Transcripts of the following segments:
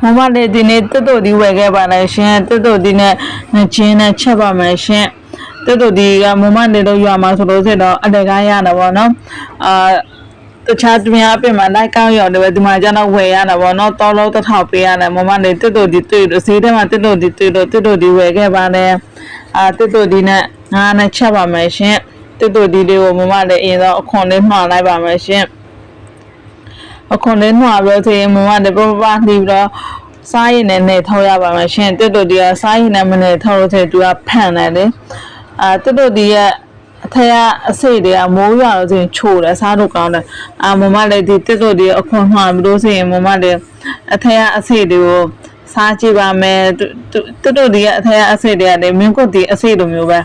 မမလေးဒီနေ့တွတ်တူဒီဝယ်ခဲ့ပါလားရှင်တွတ်တူဒီနဲ့ဂျင်းနဲ့ချက်ပါမယ်ရှင်တွတ်တူဒီကမမလေးတို့ရွာမှာဆိုလို့ဆိုတော့အတကားရတာပေါ့နော်တခြားတွင်အပြင်မှာလိုက်ကောင်းရောက်တယ်ပဲဒီမှာကျတော့ဝယ်ရတာပေါ့နော်တောလုံးတစ်ထောက်ပေးရတယ်မမလေးတွတ်တူဒီတွေ့လို့ဈေးထဲမှာတွတ်တူဒီတွေ့လို့တွတ်တူဒီဝယ်ခဲ့ပါနဲ့တွတ်တူဒီနဲ့ငါးနဲ့ချက်ပါမယ်ရှင်တွတ်တူဒီလေးကိုမမလေးအရင်တော့အခွန်လေးမှားလိုက်ပါမယ်ရှင်အခုလည်းနှွာပြောသေးရင်မမလည်းပပလှီးပြီးတော့စားရင်လည်းနေထောက်ရပါမယ်ရှင်တွတ်တူဒီကစားရင်လည်းမနေထောက်လို့သူကဖန်တယ်လေတွတ်တူဒီရဲ့အထက်ကအစိတ်တွေကမိုးရွာလို့ဆိုရင်ချို့တယ်စားလို့ကောင်းတယ်မမလည်းဒီတွတ်တူဒီအခုနှွာပြီးလို့ဆိုရင်မမလည်းအထက်ကအစိတ်တွေကိုစားကြည့်ပါမယ်တွတ်တူဒီရဲ့အထက်ကအစိတ်တွေကလည်းမင်းကုတ်ဒီအစိတ်လိုမျိုးပဲ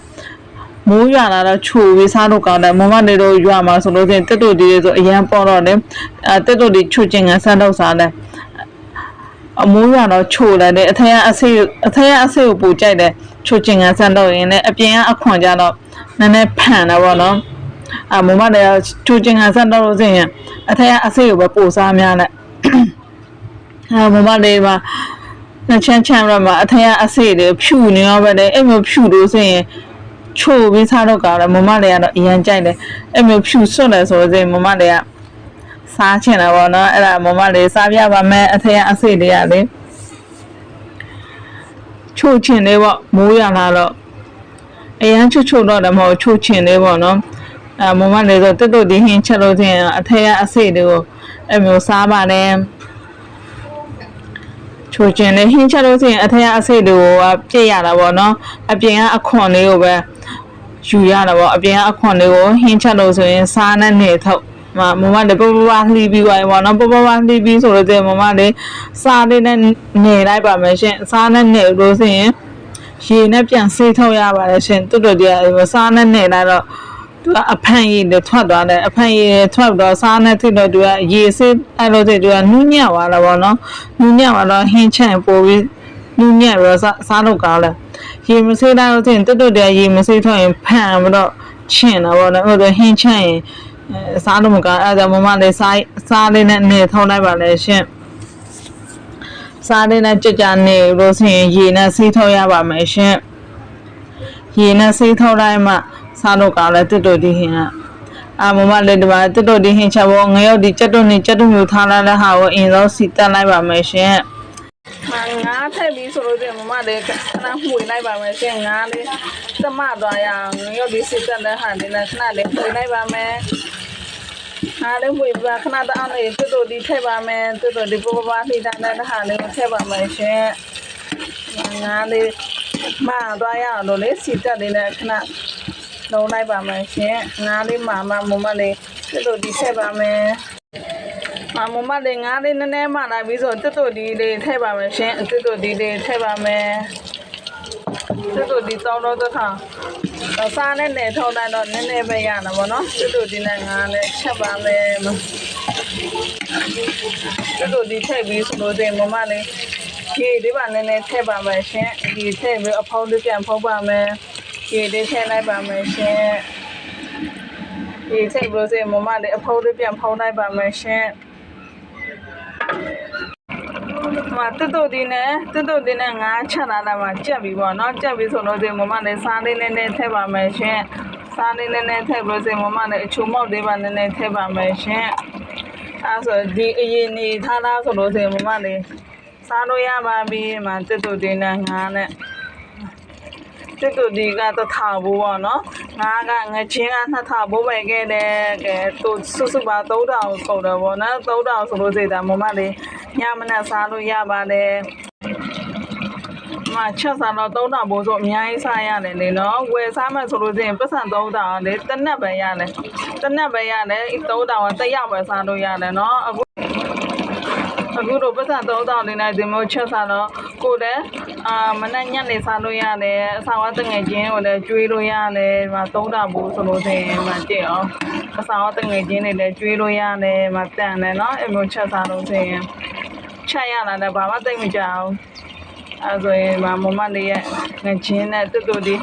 မိုးရွာလာတော့ချိုပြီးစားလို့ကောင်းတယ်မမလေးတို့ရွာမှာဆိုလို့ဆိုရင်တက်တူဒီဆိုအရန်ပေါ်တော့တယ်တက်တူဒီချိုချင်ကဆန်းတော့စားတယ်အမိုးရွာတော့ချိုတယ်အထက်ကအစိတ်ကိုပူကြိုက်တယ်ချိုချင်ကဆန်းတော့ရင်လည်းအပြင်ကအခွန်ကြတော့နည်းနည်းဖန်တာပေါ့နော်မမလေးချိုချင်ကဆန်းတော့လို့ဆိုရင်အထက်ကအစိတ်ကိုပဲပို့စားများတယ်မမလေးကချမ်းရမှာအထက်ကအစိတ်တွေဖြူနေရောပဲလေအဲ့မျိုးဖြူလို့ဆိုရင်ချို့ပြီးစားတော့ကောင်းတယ်မမလေးကတော့အရန်ကြိုက်တယ်အဲ့မျိုးဖြူစွတ်တယ်ဆိုတော့မမလေးကစားချင်တာပေါ့နော်အဲ့ဒါမမလေးစားပြပါမယ်အထက်အစိတ်တွေကလေချို့ချင်လေးပေါ့မိုးရလာတော့အရန်ချို့တော့တယ်မဟုတ်ချို့ချင်လေးပေါ့နော်မမလေးဆိုတက်တူဒီဟင်းချက်လို့ချင်းအထက်အစိတ်တွေကိုအဲ့မျိုးစားပါတယ်ချိုချင်လေးဟင်းချက်လို့ဆိုရင်အထက်အစိတ်တွေကိုပြည့်ရတာပေါ့နော်အပြင်ကအခွန်လေးကိုပဲယူရတာပေါ့အပြင်ကအခွန်လေးကိုဟင်းချက်လို့ဆိုရင်စားနဲ့နေထုတ်မမလေးပပလှီးပြီးသွားပြီပေါ့နော်ပပလှီးပြီးဆိုတော့မမလေးစားလေးနဲ့နေလိုက်ပါမယ်ရှင်စားနဲ့နေလို့ဆိုရင်ရေနဲ့ပြန်ဆေးထုတ်ရပါတယ်ရှင်တူတူတည်းစားနဲ့နေလိုက်တော့သူကအဖန်ရည်တွေထွက်သွားတယ်အဖန်ရည်ထွက်တော့စားနဲ့ထိတော့သူကရေဆေးအဲ့လိုသူကနူးညံ့သွားတာပေါ့နော်နူးညံ့သွားတော့ဟင်းချန်ပို့ပြီးနူးညံ့ပြီးတော့စားလို့ကောင်းတယ်ရေမဆေးလိုက်လို့ချင်းတူတူတည်းရေမဆေးထွက်ရင်ဖန်ပြီးတော့ချင်တာပေါ့နော်အဲ့လိုဟင်းချန်ရင်စားလို့မကောင်းအဲ့ဒါမမလေးစားလေးနဲ့နေထောင်းလိုက်ပါလေရှင်စားလေးနဲ့ကြနေလို့ဆိုရင်ရေနဲ့ဆေးထုတ်ရပါမယ်ရှင်ရေနဲ့ဆေးထုတ်လိုက်မှစားလို့ကောင်းတယ်တူတူဒီဟင်းကမမလေးဒီမှာတူတူဒီဟင်းချက်ဖို့ငရုတ်ဒီကြက်တုံမျိုးထားလိုက်တဲ့ဟာကိုအရင်ဆုံးစီတက်လိုက်ပါမယ်ရှင်ငါးထည့်ပြီးဆိုလို့မမလေးခဏမှွေလိုက်ပါမယ်ရှင်ငါးလေးသမသွားရအောင်ငရုတ်ဒီစီတက်တဲ့ဟာလေးနဲ့ခဏလေးမှွေလိုက်ပါမယ်ငါးလေးမှွေပါခဏတအောင်လေးတူတူဒီထည့်ပါမယ်တူတူဒီပပလှီးတဲ့ဟာလေးကိုထည့်ပါမယ်ရှင်ငါးလေးမှသွားရအောင်လို့လေစီတက်လေးနဲ့ခဏလုံးလိုက်ပါမယ်ရှင်ငါးလေးမမလေးတူတူဒီထည့်ပါမယ်မမလေးငါးလေးနည်းနည်းမှလာပြီးဆိုတူတူဒီလေးထည့်ပါမယ်ရှင်တူတူဒီလေးထည့်ပါမယ်တူတူဒီတောင်းတော့တစ်ခါစားနဲ့နေထောင်းလိုက်တော့နည်းနည်းပဲရတာပေါ့နော်တူတူဒီနဲ့ငါးလေးချက်ပါမယ်တူတူဒီထည့်ပြီးဆိုလို့မမလေးရေလေးပါနည်းနည်းထည့်ပါမယ်ရှင်ဒီထည့်ပြီးအဖောင်းလေးပြန်ဖုံးပါမယ်ရေလေးထည့်လိုက်ပါမယ်ရှင်ရေထည့်ပြီးမမလေးအဖောင်းလေးပြန်ဖုံးလိုက်ပါမယ်ရှင်တူတူဒီနဲ့ငါးချက်လာတာမှကြက်ပြီပေါ့နော်ကြက်ပြီဆိုတော့မမလေးစားလေးနည်းနည်းထည့်ပါမယ်ရှင်စားလေးနည်းနည်းထည့်ပြီးမမလေးအချိုမောက်လေးပါနည်းနည်းထည့်ပါမယ်ရှင်အဲဆိုဒီအရင်နေထားတာဆိုလို့မမလေးစားလို့ရပါပြီတူတူဒီနဲ့ငါးနဲ့တူတူဒီကတော့ထားဘူးပေါ့နော်ငါကငချင်းက2000ဘိုးပဲခဲ့တယ်ကဲသူစုပါ3000ကုန်တယ်ပေါ့နော်3000ဆိုလို့ဒါမမလေးညမနဲ့စားလို့ရပါတယ်ချက်စားတော့3000ဘိုးဆိုအများကြီးစားရတယ်လေနော်ဝယ်စားမှဆိုလို့ပတ်စံ3000လေတစ်နက်ပဲရတယ်3000ကတစ်ယောက်ပဲစားလို့ရတယ်နော်အခုတော့ပတ်စံ3000လေးနဲ့ဒီမျိုးချက်စားတော့ကိုလည်းမနဲ့ညနေစားလို့ရတယ်အဆောင်အတငယ်ချင်းကိုလည်းကျွေးလို့ရတယ်3000ဘိုးဆိုလို့ကြည့်အောင်အဆောင်အတငယ်ချင်းတွေလည်းကျွေးလို့ရတယ်တန်တယ်နော်အဲ့မျိုးချက်စားလို့ချက်ရလာတယ်ဘာမှသိမကြအောင်အဲဆိုရင်မမလေးရဲ့ငချင်းနဲ့တူတူဒီ